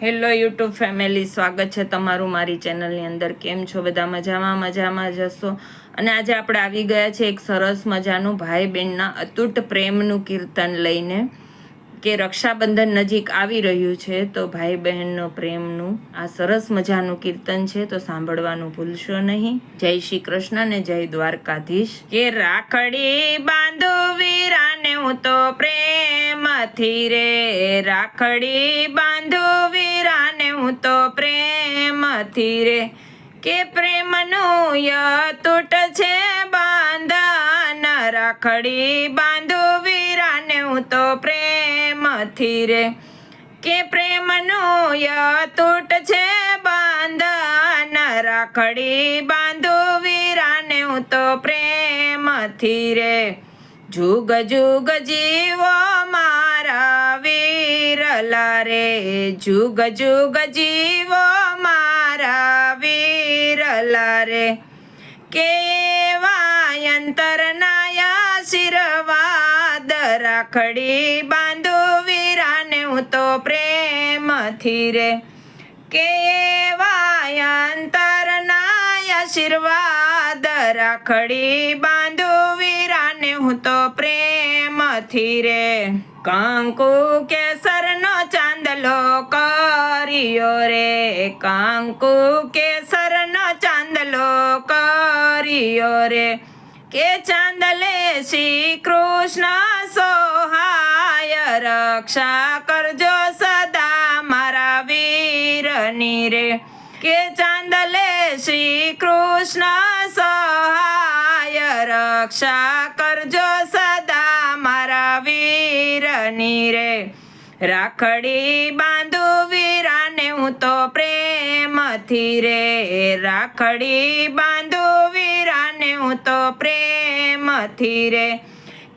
Hello YouTube family, સ્વાગત છે તમારું મારી ચેનલની અંદર. કેમ છો બધા? મજામાં જશો. અને આજે આપણે આવી ગયા છે એક સરસ મજાનું ભાઈ બહેનના અતૂટ પ્રેમનું કીર્તન લઈને, કે રક્ષાબંધન નજીક આવી રહ્યું છે, તો ભાઈ બહેનનો પ્રેમનું આ સરસ મજાનું કીર્તન છે, તો સાંભળવાનું ભૂલશો નહીં. જય શ્રી કૃષ્ણ ને જય દ્વારકાધીશ. કે રાખડી બાંધો વીરાને હું તો પ્રેમથી રે, રાખડી બાંધો વીરાને હું તો પ્રેમથી રે, કે પ્રેમનું અતૂટ છે બાંધન, રાખડી બાંધો વીરાને હું તો પ્રેમથી રે, કે પ્રેમનું અતૂટ છે બાંધન, રાખડી બાંધો વીરાને હું તો પ્રેમથી રે. જુગ જુગ જીવો મારા વીરલા રે, જુગ જુગ જીવો મારા વીરલા રે, કે એવા અંતરના આશીર્વાદ, રાખડી બાંધો વીરાને હું તો પ્રેમથી રે, કે એવા અંતરના આશીર્વાદ, રાખડી બાંધો વીરાને હું તો પ્રેમથી રે. કંકુ કેસરનો ચાંદલો કર્યો રે, કંકુ કેસરનો ચાંદલો કર્યો રે, કે ચાંદલે શ્રી કૃષ્ણ સોહાય, રક્ષા કરજો સદા મારા વીરની રે, કે ચાંદલે શ્રી કૃષ્ણ સહાય, રક્ષા કરજો સદા મારા વીરની રે. રાખડી બાંધો વીરાને હું તો પ્રેમથી રે, રાખડી બાંધો વીરાને હું તો પ્રેમથી રે,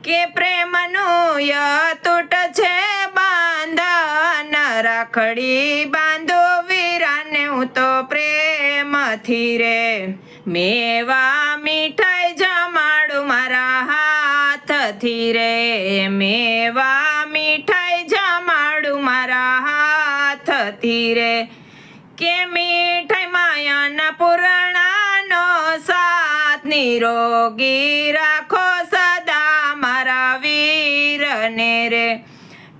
કે પ્રેમનું અતૂટ છે બાંધન, રાખડી બાંધો વીરાને હું તો પ્રેમથી રે. મેવા મીઠાઈ જમાડું મારા હાથથી રે, મેવા મીઠાઈ જમાડું મારા હાથથી રે, કે મીઠાઈ માયાના પૂર્ણાનો સાથ, નિરોગી રાખો સદા મારા વીરને રે,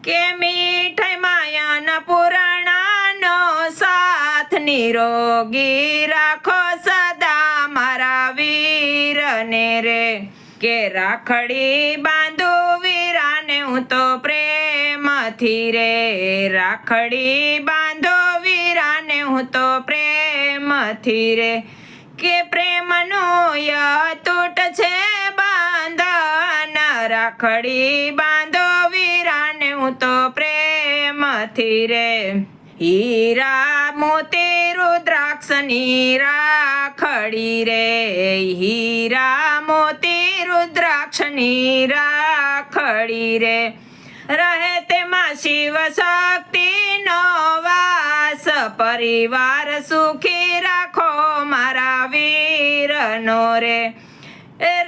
કે મીઠાઈ માયાના પૂર્ણાનો સાથ, નિરોગી રાખો સદા મારા વીરને રે, કે રાખડી બાંધો વીરાને હું તો પ્રેમથી રે, રાખડી બાંધો વીરાને હું તો પ્રેમથી રે, કે પ્રેમનું અતૂટ છે બાંધન, રાખડી બાંધો વીરાને હું તો પ્રેમથી રે. હીરા મોતી રુદ્રાક્ષની રાખડી રે, હીરા મોતી રુદ્રાક્ષની રાખડી રે, રહે તેમાં શિવ શક્તિનો વાસ, પરિવાર સુખી રાખો મારા વીરનો રે,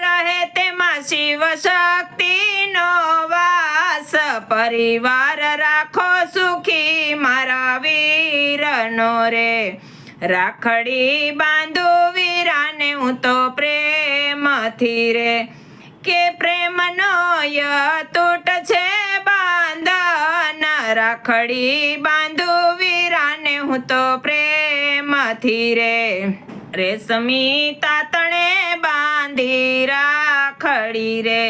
રહે તેમાં શિવ શક્તિનો વાસ, પરિવાર રાખો સુખી મારા વીરનો રે. રાખડી બાંધો વીરાને હું તો પ્રેમથી રે, કે પ્રેમનો અતૂટ છે બાંધન, રાખડી બાંધો વીરાને હું તો પ્રેમથી રે. રેશમી તાતણે બાંધી રાખડી રે,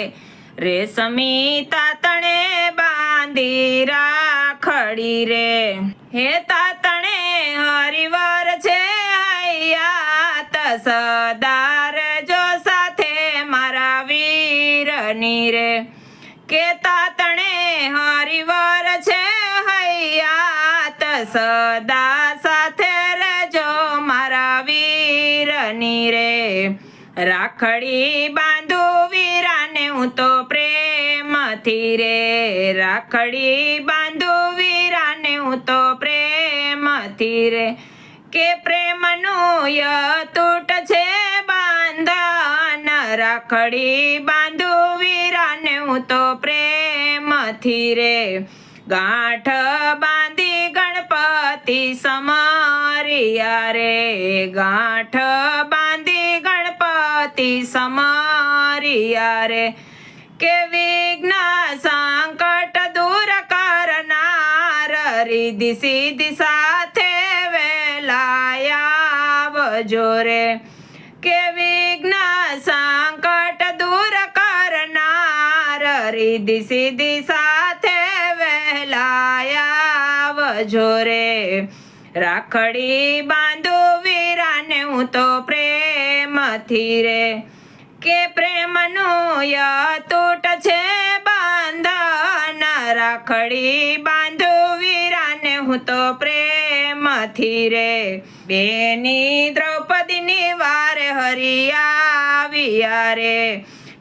રેશમી તાતણે બાંધી રાખડી રે, હે તાતણે હરિવર છે હૈયાત, સદા રહેજો સાથે મારા વીરની રે, કે તાતણે હરિવર છે હૈયાત, સદા સાથે રહેજો મારા વીરની રે. રાખડી બાંધો વીરાને હું તો પ્રેમથી રે, રાખડી બાંધો વીરાને હું તો પ્રેમથી રે, કે પ્રેમનું અતૂટ છે બાંધન, રાખડી બાંધો વીરાને હું તો પ્રેમથી રે. ગાંઠ બાંધી ગણપતિ સમરિયા રે ગાંઠ બાંધી ગણપતિ સમરિયા રે કે વિઘ્ન સંકટ દૂર કરનાર રિદ્ધિ સિદ્ધિ સાથે વેલાયા આવજો રે કે વિઘ્ન સંકટ દૂર કરનાર રિદ્ધિ સિદ્ધિ સાથે વેલાયા આવજો રે રાખડી બાંધુ વીરાને હું તો પ્રેમથી રે કે પ્રેમનું અતૂટ છે બંધન રાખડી બાંધુ વીરાને હું તો પ્રેમથી રે બેની દ્રૌપદીની વારે હરિયાવ્યા રે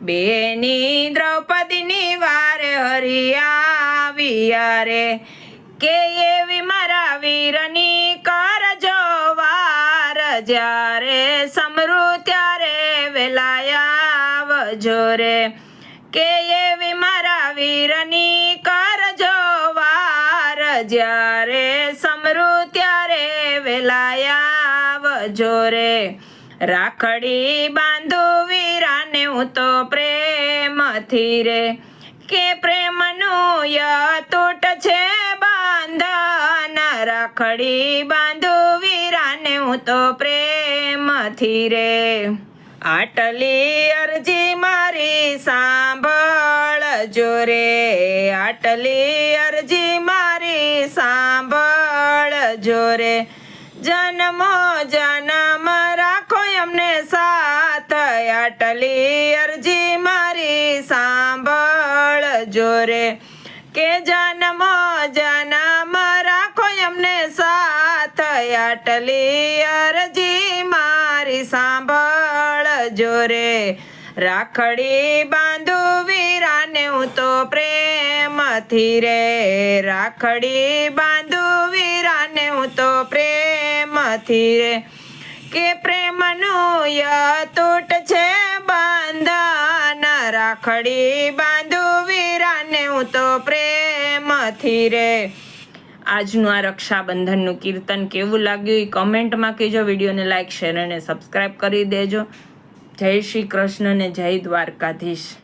બેની દ્રૌપદીની વારે હરિયાવ્યા રે કે એવી મારા વીરની કરજો વાર જ્યારે સમરુ ત્યારે વેલાયા આવજો રે કે એવી મારા વીરની કરજો વાર જ્યારે સમરુ ત્યારે વેલાયા આવજો રે રાખડી બાંધુ વીરાને હું તો પ્રેમથી રે કે પ્રેમનું અતૂટ છે બંધન રાખડી બાંધુ વીરાને હું તો પ્રેમથી રે આટલી અરજી મારી સાંભળજો રે આટલી અરજી મારી સાંભળજો રે જન્મો જન્મ રાખો એમને સાથ આટલી અરજી મારી સાંભળજો રે કે જન્મો જન્મ રાખો એમને સાથ આટલી અરજી મારી સાંભળજો રે રાખડી બાંધુ વીરાને હું તો પ્રેમથી રે રાખડી બાંધુ વીરાને હું તો પ્રેમથી રે કે પ્રેમનું અતૂટ છે બંધન રાખડી બાંધુ વીરાને હું તો પ્રેમથી રે આજનું આ રક્ષાબંધનનું કીર્તન કેવું લાગ્યું એ કમેન્ટમાં કહેજો વિડીયોને લાઈક શેર અને સબસ્ક્રાઈબ કરી દેજો જય શ્રી કૃષ્ણ ને જય દ્વારકાધીશ